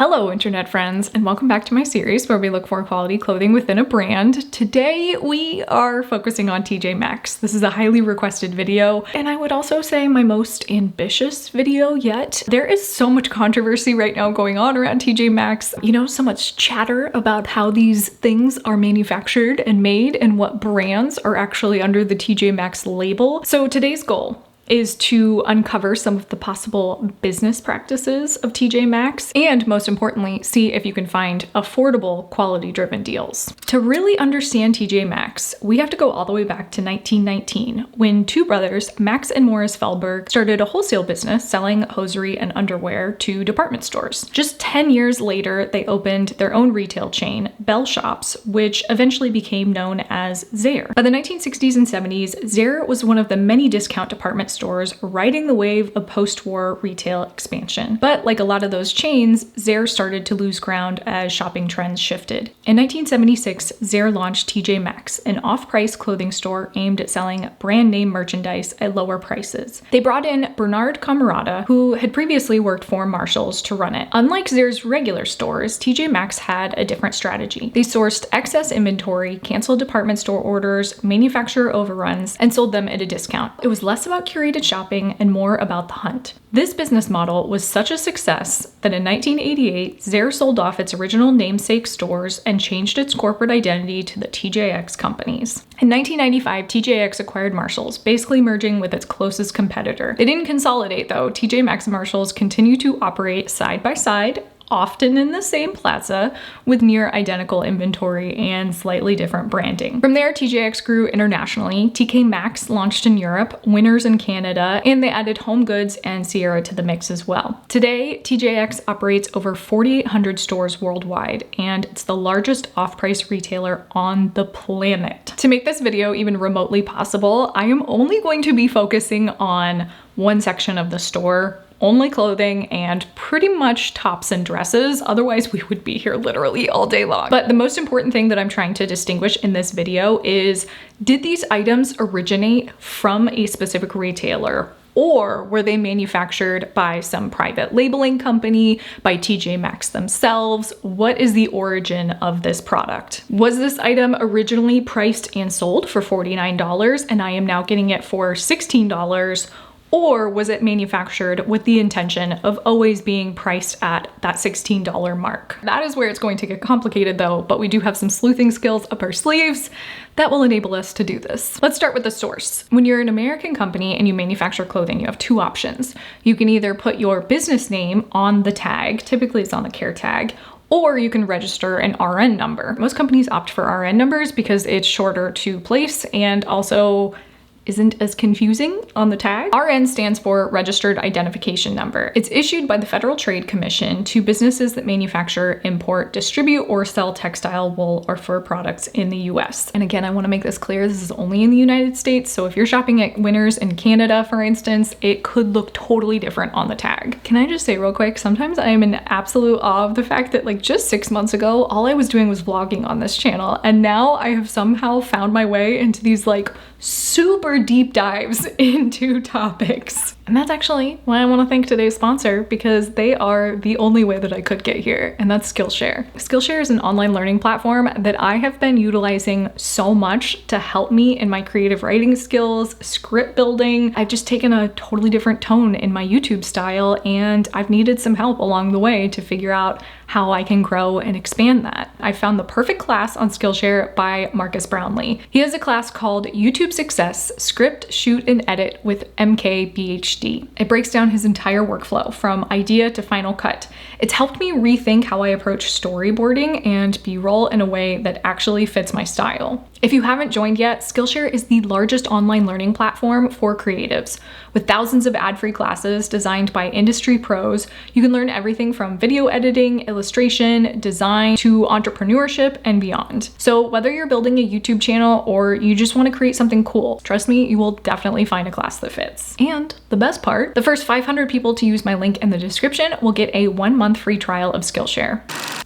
Hello internet friends, and welcome back to my series where we look for quality clothing within a brand. Today we are focusing on TJ Maxx. This is a highly requested video, and I would also say my most ambitious video yet. There is so much controversy right now going on around TJ Maxx. You know, so much chatter about how these things are manufactured and made and what brands are actually under the TJ Maxx label. So today's goal is to uncover some of the possible business practices of TJ Maxx and, most importantly, see if you can find affordable, quality-driven deals. To really understand TJ Maxx, we have to go all the way back to 1919 when two brothers, Max and Morris Fehlberg, started a wholesale business selling hosiery and underwear to department stores. Just 10 years later, they opened their own retail chain, Bell Shops, which eventually became known as Zayre. By the 1960s and 70s, Zayre was one of the many discount department stores riding the wave of post-war retail expansion. But like a lot of those chains, Zayre started to lose ground as shopping trends shifted. In 1976, Zayre launched TJ Maxx, an off-price clothing store aimed at selling brand name merchandise at lower prices. They brought in Bernard Camerata, who had previously worked for Marshalls, to run it. Unlike Zayre's regular stores, TJ Maxx had a different strategy. They sourced excess inventory, canceled department store orders, manufacturer overruns, and sold them at a discount. It was less about curated shopping and more about the hunt. This business model was such a success that in 1988, Zayre sold off its original namesake stores and changed its corporate identity to the TJX companies. In 1995, TJX acquired Marshalls, basically merging with its closest competitor. They didn't consolidate though. TJ Maxx and Marshalls continue to operate side by side, often in the same plaza, with near identical inventory and slightly different branding. From there, TJX grew internationally. TK Maxx launched in Europe, Winners in Canada, and they added Home Goods and Sierra to the mix as well. Today, TJX operates over 4,800 stores worldwide, and it's the largest off-price retailer on the planet. To make this video even remotely possible, I am only going to be focusing on one section of the store, only clothing and pretty much tops and dresses. Otherwise, we would be here literally all day long. But the most important thing that I'm trying to distinguish in this video is, did these items originate from a specific retailer? Or were they manufactured by some private labeling company, by TJ Maxx themselves? What is the origin of this product? Was this item originally priced and sold for $49 and I am now getting it for $16? Or was it manufactured with the intention of always being priced at that $16 mark? That is where it's going to get complicated though, but we do have some sleuthing skills up our sleeves that will enable us to do this. Let's start with the source. When you're an American company and you manufacture clothing, you have two options. You can either put your business name on the tag, typically it's on the care tag, or you can register an RN number. Most companies opt for RN numbers because it's shorter to place and also isn't as confusing on the tag. RN stands for Registered Identification Number. It's issued by the Federal Trade Commission to businesses that manufacture, import, distribute, or sell textile, wool, or fur products in the US. And again, I want to make this clear, this is only in the United States, so if you're shopping at Winners in Canada, for instance, it could look totally different on the tag. Can I just say real quick, sometimes I am in absolute awe of the fact that like just 6 months ago, all I was doing was vlogging on this channel, and now I have somehow found my way into these like super deep dives into topics. And that's actually why I want to thank today's sponsor, because they are the only way that I could get here, and that's Skillshare. Skillshare is an online learning platform that I have been utilizing so much to help me in my creative writing skills, script building. I've just taken a totally different tone in my YouTube style, and I've needed some help along the way to figure out how I can grow and expand that. I found the perfect class on Skillshare by Marcus Brownlee. He has a class called YouTube Success, Script, Shoot, and Edit with MK PhD. It breaks down his entire workflow from idea to final cut. It's helped me rethink how I approach storyboarding and B-roll in a way that actually fits my style. If you haven't joined yet, Skillshare is the largest online learning platform for creatives. With thousands of ad-free classes designed by industry pros, you can learn everything from video editing, illustration, design, to entrepreneurship and beyond. So whether you're building a YouTube channel or you just want to create something cool, trust me, you will definitely find a class that fits. And the best part, the first 500 people to use my link in the description will get a 1-month free trial of Skillshare.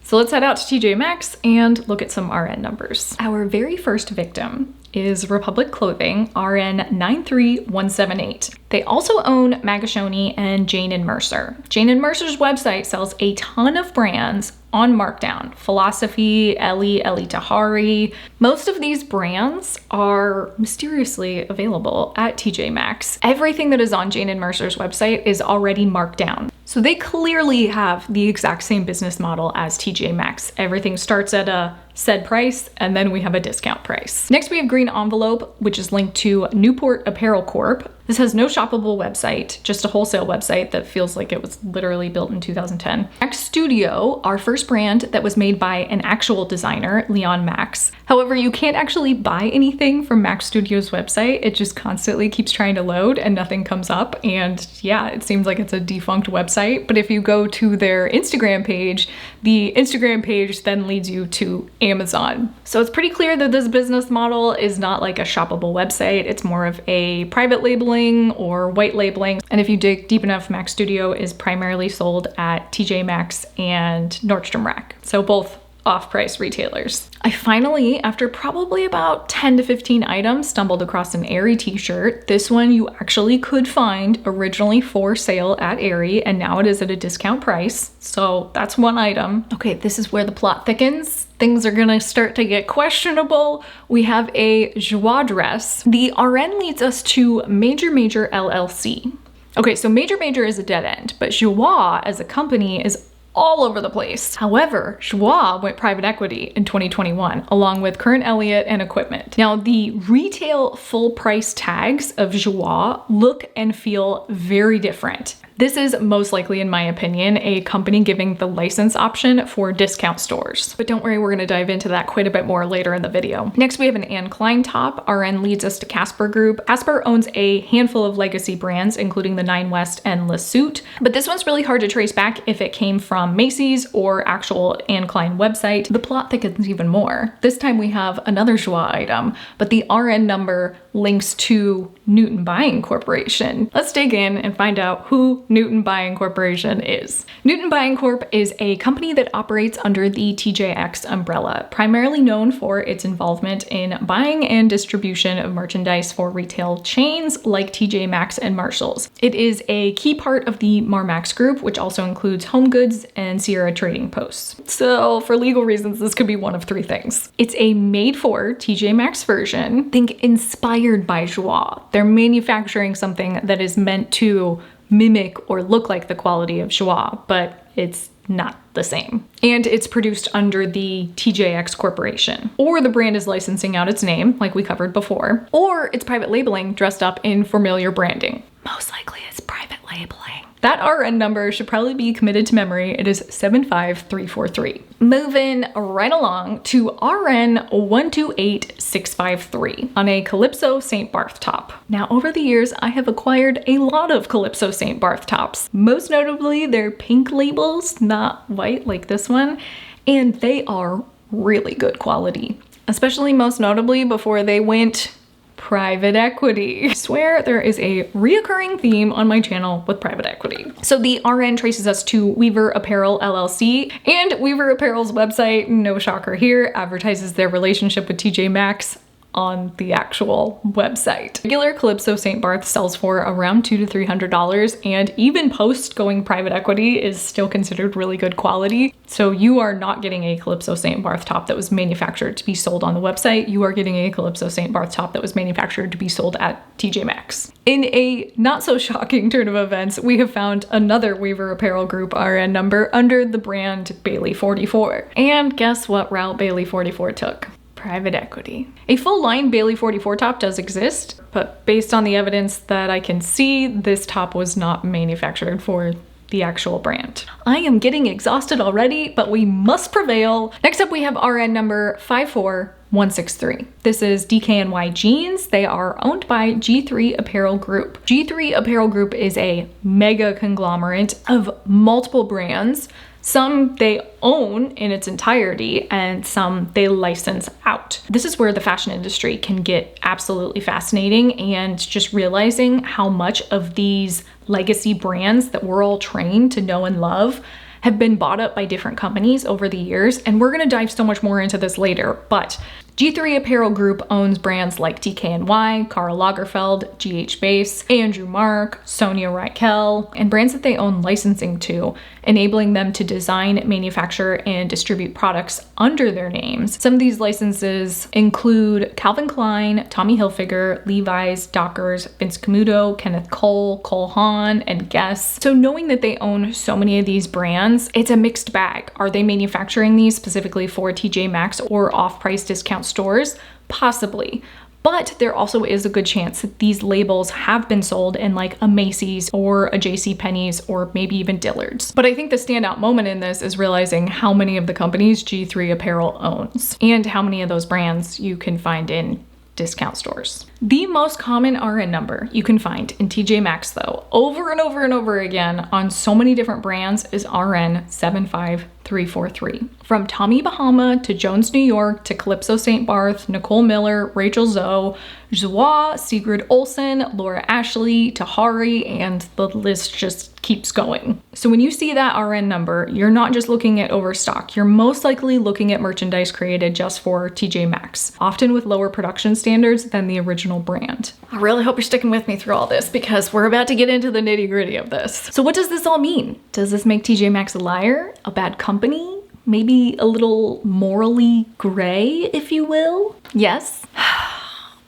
So let's head out to TJ Maxx and look at some RN numbers. Our very first victim is Republic Clothing, RN93178. They also own Magashoni and Jane and Mercer. Jane and Mercer's website sells a ton of brands on markdown. Philosophy, Ellie Tahari. Most of these brands are mysteriously available at TJ Maxx. Everything that is on Jane and Mercer's website is already marked down. So they clearly have the exact same business model as TJ Maxx. Everything starts at a said price, and then we have a discount price. Next, we have Green Envelope, which is linked to Newport Apparel Corp. This has no shoppable website, just a wholesale website that feels like it was literally built in 2010. Max Studio, our first brand that was made by an actual designer, Leon Max. However, you can't actually buy anything from Max Studio's website. It just constantly keeps trying to load and nothing comes up. And yeah, it seems like it's a defunct website. But if you go to their Instagram page, the Instagram page then leads you to Amazon. So it's pretty clear that this business model is not like a shoppable website. It's more of a private labeling or white labeling. And if you dig deep enough, Max Studio is primarily sold at TJ Maxx and Nordstrom Rack. So both off-price retailers. I finally, after probably about 10 to 15 items, stumbled across an Aerie t-shirt. This one you actually could find originally for sale at Aerie, and now it is at a discount price. So that's one item. Okay, this is where the plot thickens. Things are gonna start to get questionable. We have a Joie dress. The RN leads us to Major LLC. Okay, so Major is a dead end, but Joie as a company is all over the place. However, Joie went private equity in 2021, along with Current Elliott and Equipment. Now, the retail full price tags of Joie look and feel very different. This is most likely, in my opinion, a company giving the license option for discount stores. But don't worry, we're gonna dive into that quite a bit more later in the video. Next, we have an Anne Klein top. RN leads us to Casper Group. Casper owns a handful of legacy brands, including the Nine West and Le Suit. But this one's really hard to trace back if it came from Macy's or actual Anne Klein website. The plot thickens even more. This time we have another Joie item, but the RN number links to Newton Buying Corporation. Let's dig in and find out who Newton Buying Corporation is. Newton Buying Corp is a company that operates under the TJX umbrella, primarily known for its involvement in buying and distribution of merchandise for retail chains like TJ Maxx and Marshalls. It is a key part of the Marmaxx Group, which also includes Home Goods and Sierra Trading Posts. So for legal reasons, this could be one of three things. It's a made-for TJ Maxx version. Think inspired by Joie. They're manufacturing something that is meant to mimic or look like the quality of Joie, but it's not the same. And it's produced under the TJX Corporation. Or the brand is licensing out its name, like we covered before. Or it's private labeling dressed up in familiar branding. Most likely it's private labeling. That RN number should probably be committed to memory. It is 75343. Moving right along to RN 128653 on a Calypso St. Barth top. Now, over the years, I have acquired a lot of Calypso St. Barth tops. Most notably, they're pink labels, not white like this one, and they are really good quality. Especially most notably before they went private equity. I swear there is a reoccurring theme on my channel with private equity. So the RN traces us to Weaver Apparel LLC, and Weaver Apparel's website, no shocker here, advertises their relationship with TJ Maxx on the actual website. Regular Calypso St. Barth sells for around $200 to $300, and even post going private equity is still considered really good quality. So you are not getting a Calypso St. Barth top that was manufactured to be sold on the website. You are getting a Calypso St. Barth top that was manufactured to be sold at TJ Maxx. In a not so shocking turn of events, we have found another Weaver Apparel Group RN number under the brand Bailey 44. And guess what route Bailey 44 took? Private equity. A full line Bailey 44 top does exist, but based on the evidence that I can see, this top was not manufactured for the actual brand. I am getting exhausted already, but we must prevail. Next up, we have RN number 54163. This is DKNY Jeans. They are owned by G3 Apparel Group. G3 Apparel Group is a mega conglomerate of multiple brands. Some they own in its entirety and some they license out. This is where the fashion industry can get absolutely fascinating, and just realizing how much of these legacy brands that we're all trained to know and love have been bought up by different companies over the years. And we're gonna dive so much more into this later, but G3 Apparel Group owns brands like DKNY, Karl Lagerfeld, GH Base, Andrew Mark, Sonia Rykel, and brands that they own licensing to, enabling them to design, manufacture, and distribute products under their names. Some of these licenses include Calvin Klein, Tommy Hilfiger, Levi's, Dockers, Vince Camuto, Kenneth Cole, Cole Haan, and Guess. So knowing that they own so many of these brands, it's a mixed bag. Are they manufacturing these specifically for TJ Maxx or off-price discount stores? Possibly. But there also is a good chance that these labels have been sold in like a Macy's or a JCPenney's or maybe even Dillard's. But I think the standout moment in this is realizing how many of the companies G3 Apparel owns and how many of those brands you can find in discount stores. The most common RN number you can find in TJ Maxx, though, over and over and over again on so many different brands, is RN 75343. From Tommy Bahama to Jones New York to Calypso St. Barth, Nicole Miller, Rachel Zoe, Joie, Sigrid Olsen, Laura Ashley, Tahari, and the list just keeps going. So when you see that RN number, you're not just looking at overstock. You're most likely looking at merchandise created just for TJ Maxx, often with lower production standards than the original brand. I really hope you're sticking with me through all this because we're about to get into the nitty-gritty of this. So what does this all mean? Does this make TJ Maxx a liar? A bad company? Maybe a little morally gray, if you will? Yes.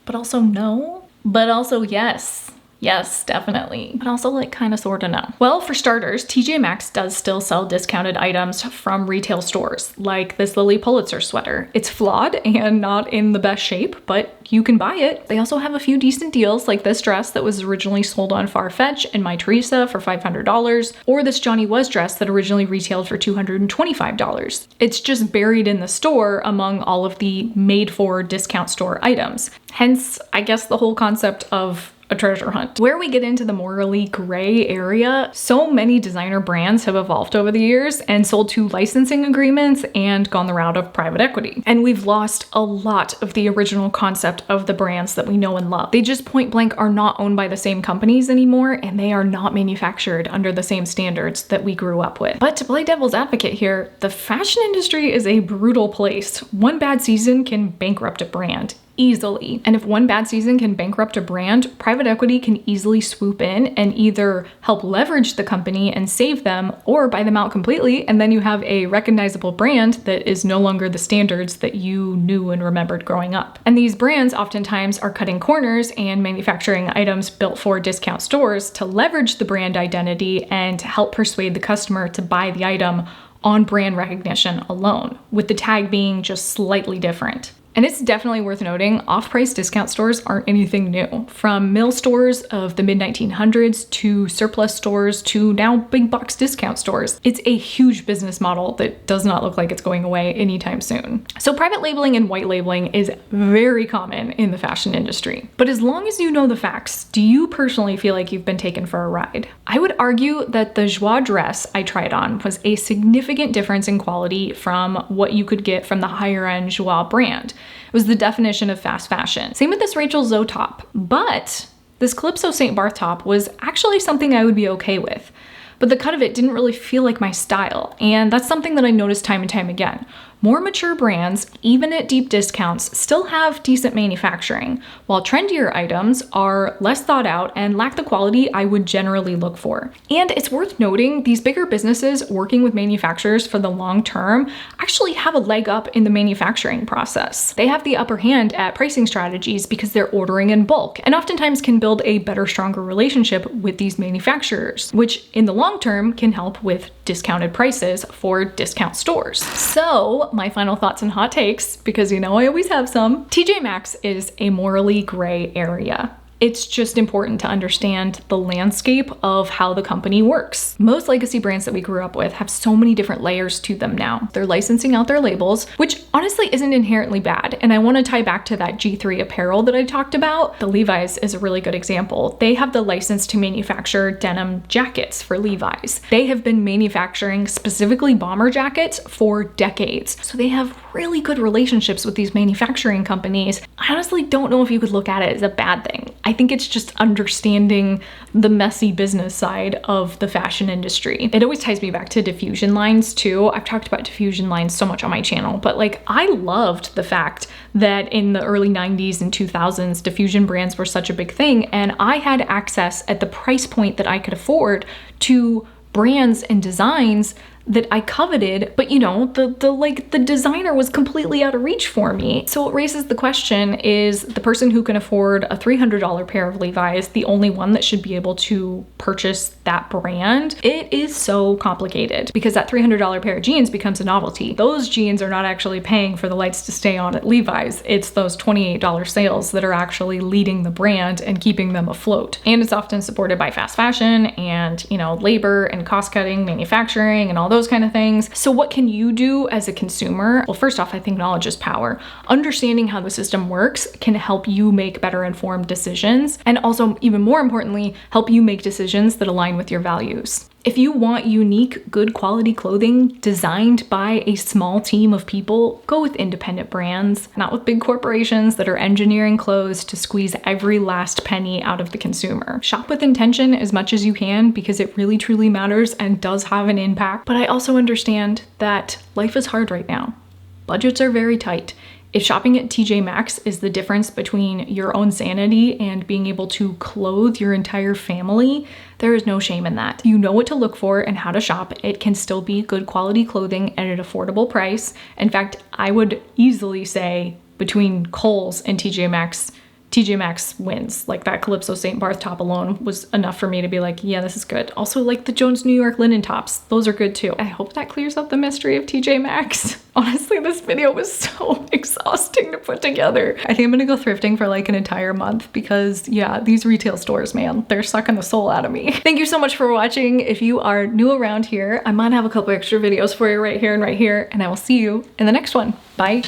But also no. But also yes. Yes, definitely. But also like kind of sort of no. Well, for starters, TJ Maxx does still sell discounted items from retail stores, like this Lily Pulitzer sweater. It's flawed and not in the best shape, but you can buy it. They also have a few decent deals, like this dress that was originally sold on Farfetch and My Teresa for $500, or this Johnny Was dress that originally retailed for $225. It's just buried in the store among all of the made-for discount store items. Hence, I guess the whole concept of a treasure hunt. Where we get into the morally gray area, so many designer brands have evolved over the years and sold to licensing agreements and gone the route of private equity. And we've lost a lot of the original concept of the brands that we know and love. They just point blank are not owned by the same companies anymore, and they are not manufactured under the same standards that we grew up with. But to play devil's advocate here, the fashion industry is a brutal place. One bad season can bankrupt a brand. Easily. And if one bad season can bankrupt a brand, private equity can easily swoop in and either help leverage the company and save them or buy them out completely, and then you have a recognizable brand that is no longer the standards that you knew and remembered growing up. And these brands oftentimes are cutting corners and manufacturing items built for discount stores to leverage the brand identity and to help persuade the customer to buy the item on brand recognition alone, with the tag being just slightly different. And it's definitely worth noting, off-price discount stores aren't anything new. From mill stores of the mid-1900s to surplus stores to now big box discount stores. It's a huge business model that does not look like it's going away anytime soon. So private labeling and white labeling is very common in the fashion industry. But as long as you know the facts, do you personally feel like you've been taken for a ride? I would argue that the Joie dress I tried on was a significant difference in quality from what you could get from the higher end Joie brand. It was the definition of fast fashion. Same with this Rachel Zoe top, but this Calypso St. Barth top was actually something I would be okay with. But the cut of it didn't really feel like my style, and that's something that I noticed time and time again. More mature brands, even at deep discounts, still have decent manufacturing, while trendier items are less thought out and lack the quality I would generally look for. And it's worth noting, these bigger businesses working with manufacturers for the long term actually have a leg up in the manufacturing process. They have the upper hand at pricing strategies because they're ordering in bulk, and oftentimes can build a better, stronger relationship with these manufacturers, which in the long term can help with discounted prices for discount stores. So my final thoughts and hot takes, because you know I always have some. TJ Maxx is a morally gray area. It's just important to understand the landscape of how the company works. Most legacy brands that we grew up with have so many different layers to them now. They're licensing out their labels, which honestly isn't inherently bad. And I want to tie back to that G3 apparel that I talked about. The Levi's is a really good example. They have the license to manufacture denim jackets for Levi's. They have been manufacturing specifically bomber jackets for decades. So they have really good relationships with these manufacturing companies I honestly don't know if you could look at it as a bad thing. I think it's just understanding the messy business side of the fashion industry. It always ties me back to diffusion lines too. I've talked about diffusion lines so much on my channel, but like I loved the fact that in the early 90s and 2000s, diffusion brands were such a big thing, and I had access at the price point that I could afford to brands and designs that I coveted, but you know, the designer was completely out of reach for me. So it raises the question, is the person who can afford a $300 pair of Levi's the only one that should be able to purchase that brand? It is so complicated because that $300 pair of jeans becomes a novelty. Those jeans are not actually paying for the lights to stay on at Levi's. It's those $28 sales that are actually leading the brand and keeping them afloat. And it's often supported by fast fashion and, you know, labor and cost cutting, manufacturing, and all those kind of things. So what can you do as a consumer? Well, first off, I think knowledge is power. Understanding how the system works can help you make better informed decisions, and also, even more importantly, help you make decisions that align with your values. If you want unique, good quality clothing designed by a small team of people, go with independent brands, not with big corporations that are engineering clothes to squeeze every last penny out of the consumer. Shop with intention as much as you can because it really truly matters and does have an impact. But I also understand that life is hard right now. Budgets are very tight. If shopping at TJ Maxx is the difference between your own sanity and being able to clothe your entire family, there is no shame in that. You know what to look for and how to shop. It can still be good quality clothing at an affordable price. In fact, I would easily say between Kohl's and TJ Maxx wins. Like that Calypso St. Barth top alone was enough for me to be like, yeah, this is good. Also, like the Jones New York linen tops, those are good too. I hope that clears up the mystery of TJ Maxx. Honestly, this video was so exhausting to put together. I think I'm gonna go thrifting for like an entire month because yeah, these retail stores, man, they're sucking the soul out of me. Thank you so much for watching. If you are new around here, I might have a couple extra videos for you right here, and I will see you in the next one. Bye.